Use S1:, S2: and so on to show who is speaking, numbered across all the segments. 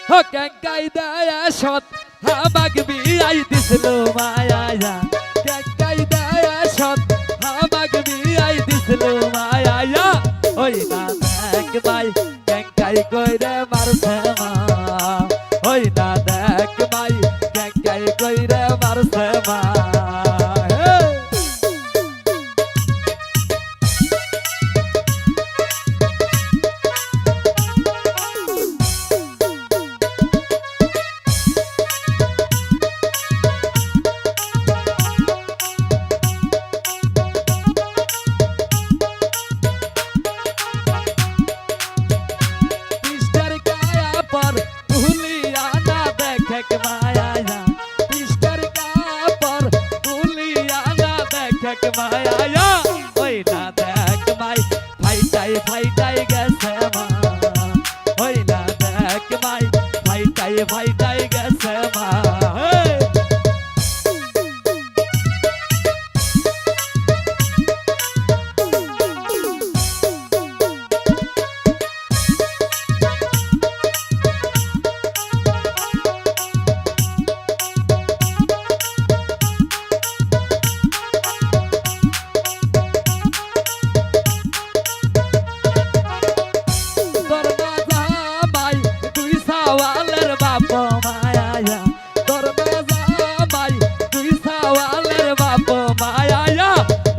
S1: হো ক্যাঙ্কাই দেয়া সত আমাকে বিয়াই দিছিল মায়া ক্যাঙ্কাই দেয়া সত আমাকে বিয়াই দিছিল মায়া ওই না দেখ ভাই ক্যাঙ্কাই কইরে মারছে মা ওই না দেখ ভাই ক্যাঙ্কাই কইরে মারছে মা মায়া ওই না দেখ মাই ফাইটাই গেছে মা ওই না দেখ মাই ফাইটাই গেছে মা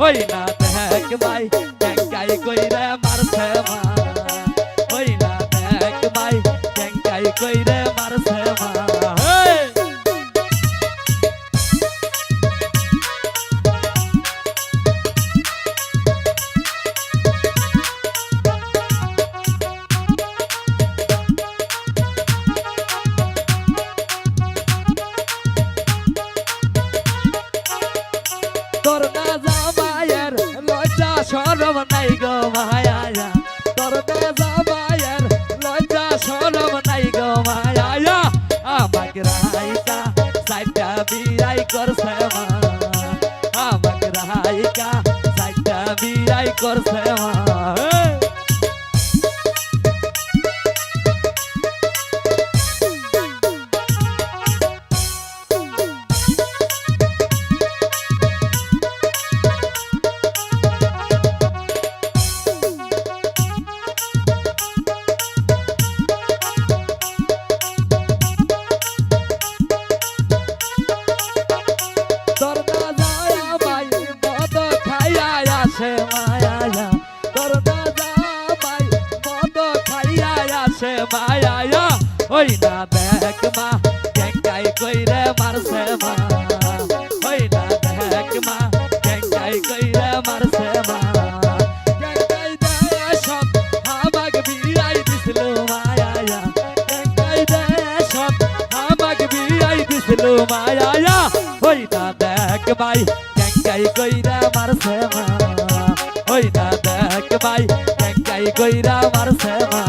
S1: ওই না দেখ ভাই ক্যাঙ্কাই কইরে মারছে মা ওই না দেখ ভাই ক্যাঙ্কাই কইরে মারছে মা তোর না জামাইয়ের লজ্জা শরম নাই গো মায়া তোর না জামাইয়ের লজ্জা শরম নাই গো মায়া আমাকে রাইকা সাইডা বিয়াই করছে মা আমাকে রাইকা সাইডা বিয়াই করছে মা মায়া তোর না জামাই মদ খাইয়া আসে মায়া ওই না দেখ মা ক্যাঙ্কাই কইরে মারছে মা ওই না দেখ মা ক্যাঙ্কাই কইরে মারছে মা ক্যাঙ্কাই দেয়া সব আমাকে বিয়াই দিছিল মায়া ক্যাঙ্কাই দেয়া সব আমাকে বিয়াই দিছিল মায়া ওই না দেখ ভাই ক্যাঙ্কাই কইরে মারছে মা ওই না দেখ ভাই ক্যাঙ্কাই কইরা মারছে মা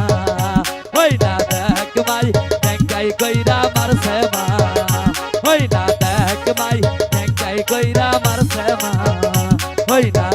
S1: ওই না দেখ ভাই ক্যাঙ্কাই কইরা মারছে মা ওই না দেখ ভাই ক্যাঙ্কাই কইরা মারছে মা ওই না